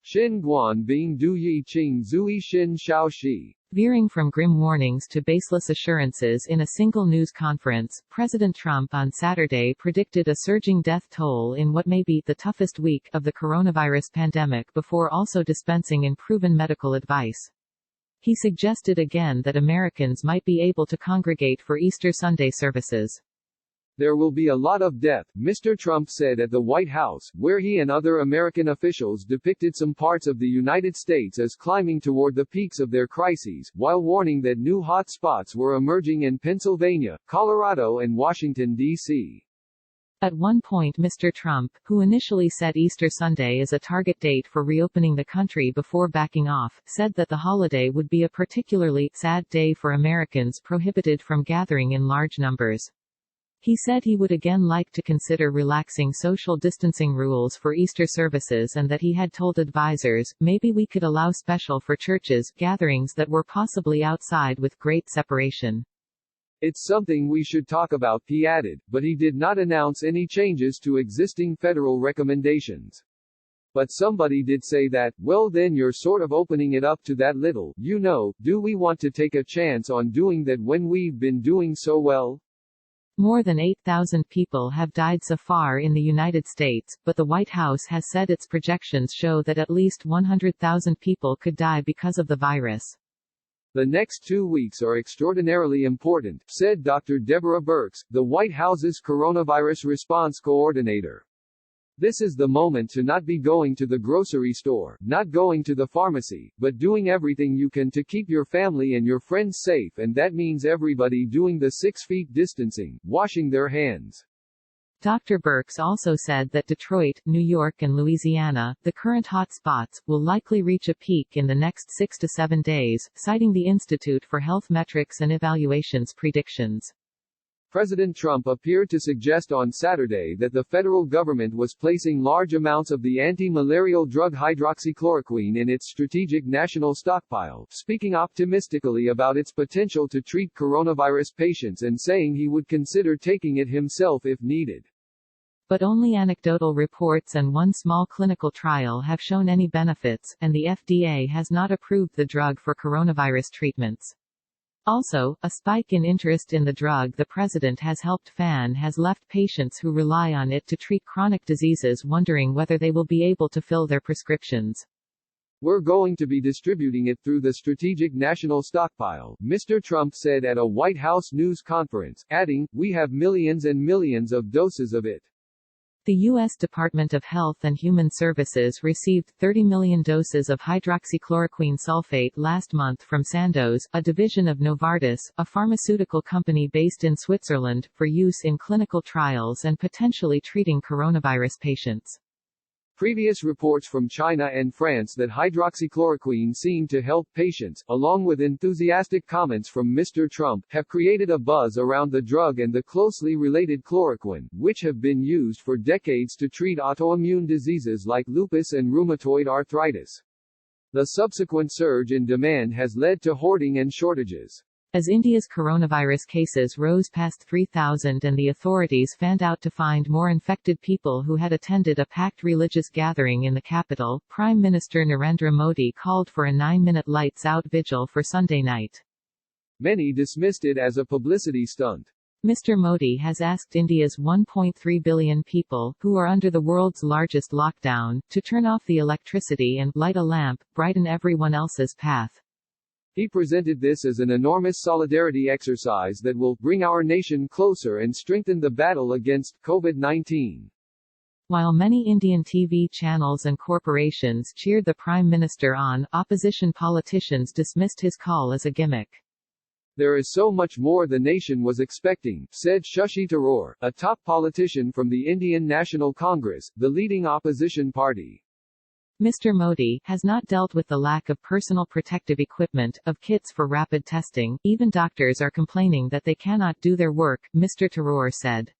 Xin Guan Bing Du Yi Qing Zui Xin Xiao Shi. Veering from grim warnings to baseless assurances in a single news conference, President Trump on Saturday predicted a surging death toll in what may be the toughest week of the coronavirus pandemic before also dispensing unproven medical advice. He suggested again that Americans might be able to congregate for Easter Sunday services. There will be a lot of death, Mr. Trump said at the White House, where he and other American officials depicted some parts of the United States as climbing toward the peaks of their crises, while warning that new hot spots were emerging in Pennsylvania, Colorado and Washington, D.C. At one point Mr. Trump, who initially set Easter Sunday as a target date for reopening the country before backing off, said that the holiday would be a particularly sad day for Americans prohibited from gathering in large numbers. He said he would again like to consider relaxing social distancing rules for Easter services and that he had told advisors, maybe we could allow special for churches, gatherings that were possibly outside with great separation. It's something we should talk about, he added, but he did not announce any changes to existing federal recommendations. But somebody did say that, well then you're sort of opening it up to that little, do we want to take a chance on doing that when we've been doing so well? More than 8,000 people have died so far in the United States, but the White House has said its projections show that at least 100,000 people could die because of the virus. The next 2 weeks are extraordinarily important, said Dr. Deborah Birx, the White House's coronavirus response coordinator. This is the moment to not be going to the grocery store, not going to the pharmacy, but doing everything you can to keep your family and your friends safe, and that means everybody doing the 6 feet distancing, washing their hands. Dr. Birx also said that Detroit, New York and Louisiana, the current hot spots, will likely reach a peak in the next 6 to 7 days, citing the Institute for Health Metrics and Evaluation's predictions. President Trump appeared to suggest on Saturday that the federal government was placing large amounts of the anti-malarial drug hydroxychloroquine in its strategic national stockpile, speaking optimistically about its potential to treat coronavirus patients and saying he would consider taking it himself if needed. But only anecdotal reports and one small clinical trial have shown any benefits, and the FDA has not approved the drug for coronavirus treatments. Also, a spike in interest in the drug the president has helped fan has left patients who rely on it to treat chronic diseases wondering whether they will be able to fill their prescriptions. We're going to be distributing it through the Strategic National Stockpile, Mr. Trump said at a White House news conference, adding, we have millions and millions of doses of it. The U.S. Department of Health and Human Services received 30 million doses of hydroxychloroquine sulfate last month from Sandoz, a division of Novartis, a pharmaceutical company based in Switzerland, for use in clinical trials and potentially treating coronavirus patients. Previous reports from China and France that hydroxychloroquine seemed to help patients, along with enthusiastic comments from Mr. Trump, have created a buzz around the drug and the closely related chloroquine, which have been used for decades to treat autoimmune diseases like lupus and rheumatoid arthritis. The subsequent surge in demand has led to hoarding and shortages. As India's coronavirus cases rose past 3,000 and the authorities fanned out to find more infected people who had attended a packed religious gathering in the capital, Prime Minister Narendra Modi called for a 9-minute lights-out vigil for Sunday night. Many dismissed it as a publicity stunt. Mr. Modi has asked India's 1.3 billion people, who are under the world's largest lockdown, to turn off the electricity and light a lamp, brighten everyone else's path. He presented this as an enormous solidarity exercise that will bring our nation closer and strengthen the battle against COVID-19. While many Indian TV channels and corporations cheered the Prime Minister on, opposition politicians dismissed his call as a gimmick. There is so much more the nation was expecting, said Shashi Tharoor, a top politician from the Indian National Congress, the leading opposition party. Mr. Modi has not dealt with the lack of personal protective equipment, of kits for rapid testing. Even doctors are complaining that they cannot do their work, Mr. Tharoor said.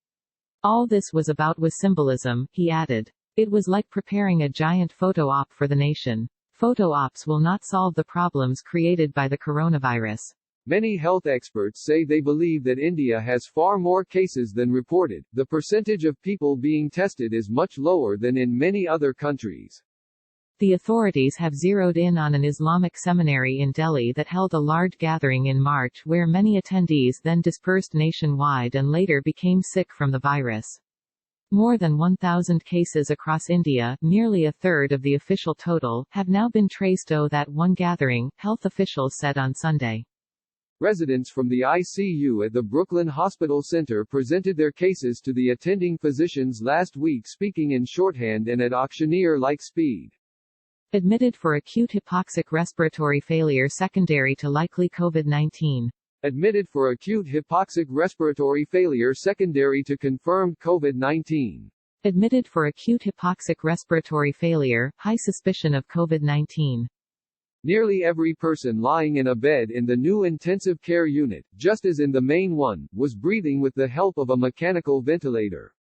All this was symbolism, he added. It was like preparing a giant photo op for the nation. Photo ops will not solve the problems created by the coronavirus. Many health experts say they believe that India has far more cases than reported. The percentage of people being tested is much lower than in many other countries. The authorities have zeroed in on an Islamic seminary in Delhi that held a large gathering in March where many attendees then dispersed nationwide and later became sick from the virus. More than 1,000 cases across India, nearly a third of the official total, have now been traced to that one gathering, health officials said on Sunday. Residents from the ICU at the Brooklyn Hospital Center presented their cases to the attending physicians last week, speaking in shorthand and at auctioneer-like speed. Admitted for acute hypoxic respiratory failure secondary to likely COVID-19. Admitted for acute hypoxic respiratory failure secondary to confirmed COVID-19. Admitted for acute hypoxic respiratory failure, high suspicion of COVID-19. Nearly every person lying in a bed in the new intensive care unit, just as in the main one, was breathing with the help of a mechanical ventilator.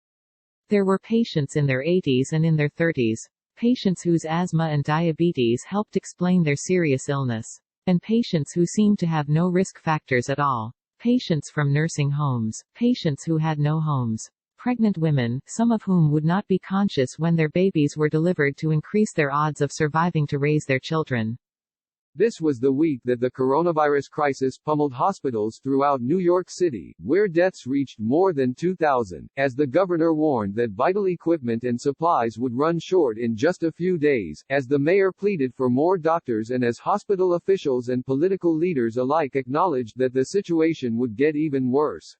There were patients in their 80s and in their 30s. Patients whose asthma and diabetes helped explain their serious illness. And patients who seemed to have no risk factors at all. Patients from nursing homes. Patients who had no homes. Pregnant women, some of whom would not be conscious when their babies were delivered to increase their odds of surviving to raise their children. This was the week that the coronavirus crisis pummeled hospitals throughout New York City, where deaths reached more than 2,000, as the governor warned that vital equipment and supplies would run short in just a few days, as the mayor pleaded for more doctors and as hospital officials and political leaders alike acknowledged that the situation would get even worse.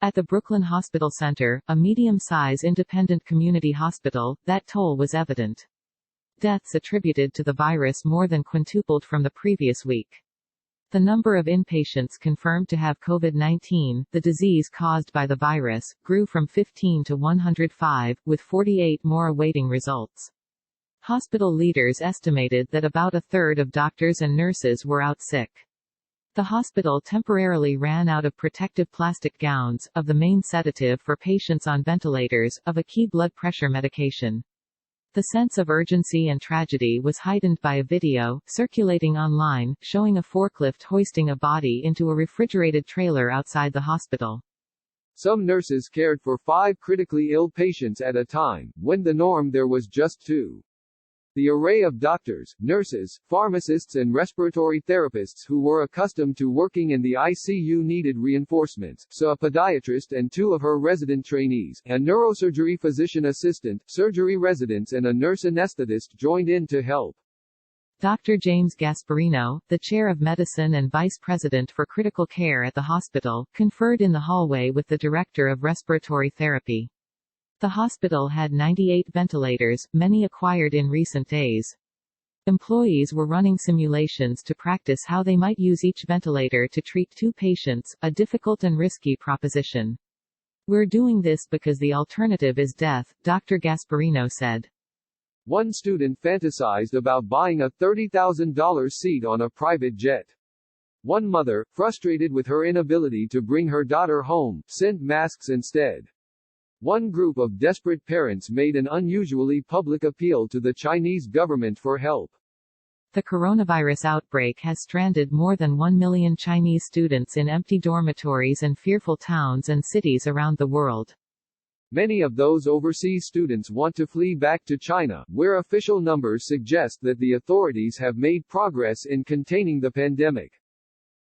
At the Brooklyn Hospital Center, a medium-size independent community hospital, that toll was evident. Deaths attributed to the virus more than quintupled from the previous week. The number of inpatients confirmed to have COVID-19, the disease caused by the virus, grew from 15 to 105, with 48 more awaiting results. Hospital leaders estimated that about a third of doctors and nurses were out sick. The hospital temporarily ran out of protective plastic gowns, of the main sedative for patients on ventilators, of a key blood pressure medication. The sense of urgency and tragedy was heightened by a video, circulating online, showing a forklift hoisting a body into a refrigerated trailer outside the hospital. Some nurses cared for 5 critically ill patients at a time, when the norm there was just 2. The array of doctors, nurses, pharmacists and respiratory therapists who were accustomed to working in the ICU needed reinforcements, so a podiatrist and 2 of her resident trainees, a neurosurgery physician assistant, surgery residents and a nurse anesthetist joined in to help. Dr. James Gasparino, the chair of medicine and vice president for critical care at the hospital, conferred in the hallway with the director of respiratory therapy. The hospital had 98 ventilators, many acquired in recent days. Employees were running simulations to practice how they might use each ventilator to treat 2 patients, a difficult and risky proposition. "We're doing this because the alternative is death," Dr. Gasparino said. One student fantasized about buying a $30,000 seat on a private jet. One mother, frustrated with her inability to bring her daughter home, sent masks instead. One group of desperate parents made an unusually public appeal to the Chinese government for help. The coronavirus outbreak has stranded more than 1 million Chinese students in empty dormitories and fearful towns and cities around the world. Many of those overseas students want to flee back to China, where official numbers suggest that the authorities have made progress in containing the pandemic.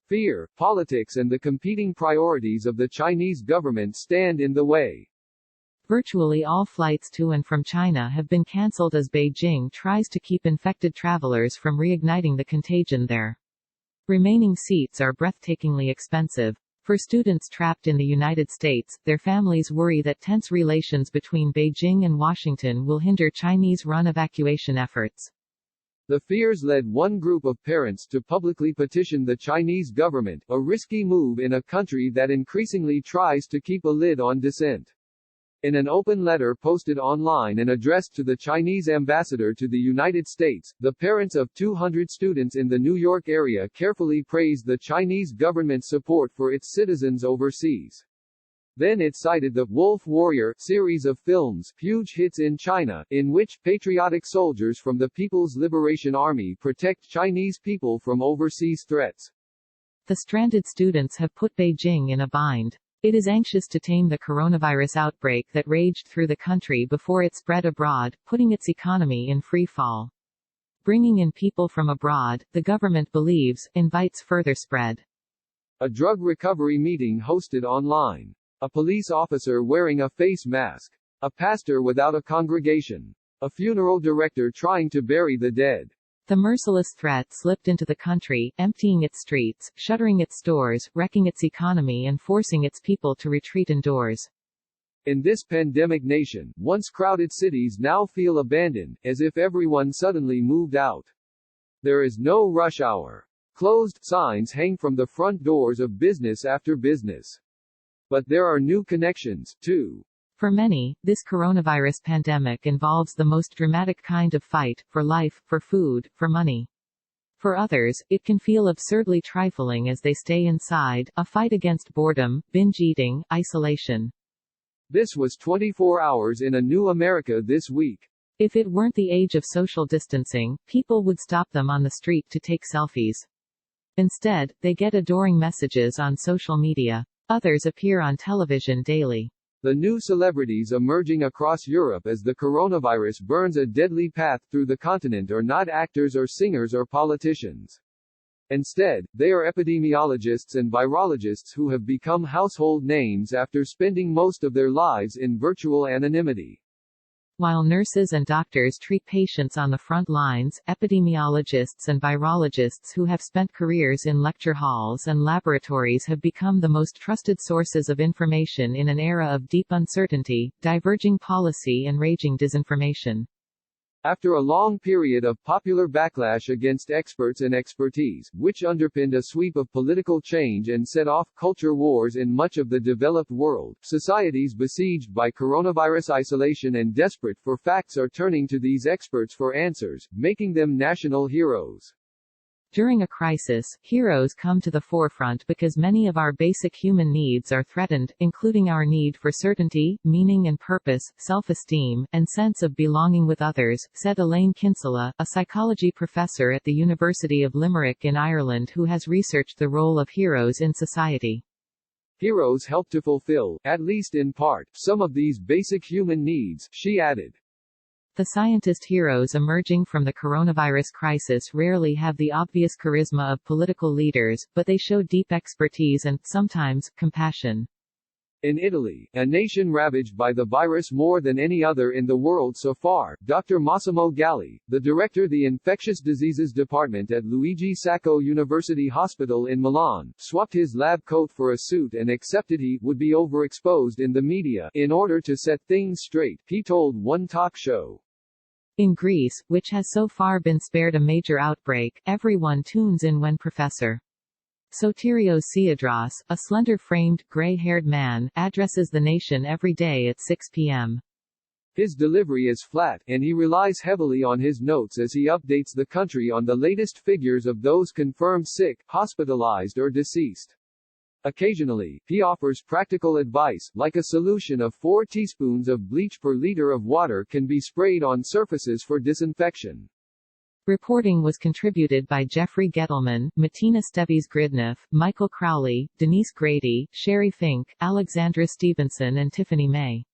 Fear, politics and the competing priorities of the Chinese government stand in the way. Virtually all flights to and from China have been cancelled as Beijing tries to keep infected travelers from reigniting the contagion there. Remaining seats are breathtakingly expensive. For students trapped in the United States, their families worry that tense relations between Beijing and Washington will hinder Chinese-run evacuation efforts. The fears led one group of parents to publicly petition the Chinese government, a risky move in a country that increasingly tries to keep a lid on dissent. In an open letter posted online and addressed to the Chinese ambassador to the United States, the parents of 200 students in the New York area carefully praised the Chinese government's support for its citizens overseas. Then it cited the Wolf Warrior series of films, huge hits in China, in which patriotic soldiers from the People's Liberation Army protect Chinese people from overseas threats. The stranded students have put Beijing in a bind. It is anxious to tame the coronavirus outbreak that raged through the country before it spread abroad, putting its economy in free fall. Bringing in people from abroad, the government believes, invites further spread. A drug recovery meeting hosted online. A police officer wearing a face mask. A pastor without a congregation. A funeral director trying to bury the dead. The merciless threat slipped into the country, emptying its streets, shuttering its stores, wrecking its economy and forcing its people to retreat indoors. In this pandemic nation, once crowded cities now feel abandoned, as if everyone suddenly moved out. There is no rush hour. Closed signs hang from the front doors of business after business. But there are new connections, too. For many, this coronavirus pandemic involves the most dramatic kind of fight, for life, for food, for money. For others, it can feel absurdly trifling as they stay inside, a fight against boredom, binge eating, isolation. This was 24 Hours in a New America this week. If it weren't the age of social distancing, people would stop them on the street to take selfies. Instead, they get adoring messages on social media. Others appear on television daily. The new celebrities emerging across Europe as the coronavirus burns a deadly path through the continent are not actors or singers or politicians. Instead, they are epidemiologists and virologists who have become household names after spending most of their lives in virtual anonymity. While nurses and doctors treat patients on the front lines, epidemiologists and virologists who have spent careers in lecture halls and laboratories have become the most trusted sources of information in an era of deep uncertainty, diverging policy and raging disinformation. After a long period of popular backlash against experts and expertise, which underpinned a sweep of political change and set off culture wars in much of the developed world, societies besieged by coronavirus isolation and desperate for facts are turning to these experts for answers, making them national heroes. During a crisis, heroes come to the forefront because many of our basic human needs are threatened, including our need for certainty, meaning and purpose, self-esteem, and sense of belonging with others, said Elaine Kinsella, a psychology professor at the University of Limerick in Ireland who has researched the role of heroes in society. Heroes help to fulfill, at least in part, some of these basic human needs, she added. The scientist heroes emerging from the coronavirus crisis rarely have the obvious charisma of political leaders, but they show deep expertise and, sometimes, compassion. In Italy, a nation ravaged by the virus more than any other in the world so far, Dr. Massimo Galli, the director of the Infectious Diseases Department at Luigi Sacco University Hospital in Milan, swapped his lab coat for a suit and accepted he would be overexposed in the media in order to set things straight, he told one talk show. In Greece, which has so far been spared a major outbreak, everyone tunes in when Professor Sotirios Theodros, a slender-framed, gray-haired man, addresses the nation every day at 6 p.m. His delivery is flat, and he relies heavily on his notes as he updates the country on the latest figures of those confirmed sick, hospitalized or deceased. Occasionally, he offers practical advice, like a solution of 4 teaspoons of bleach per liter of water can be sprayed on surfaces for disinfection. Reporting was contributed by Jeffrey Gettleman, Martina Steves-Gridneff, Michael Crowley, Denise Grady, Sherry Fink, Alexandra Stevenson and Tiffany May.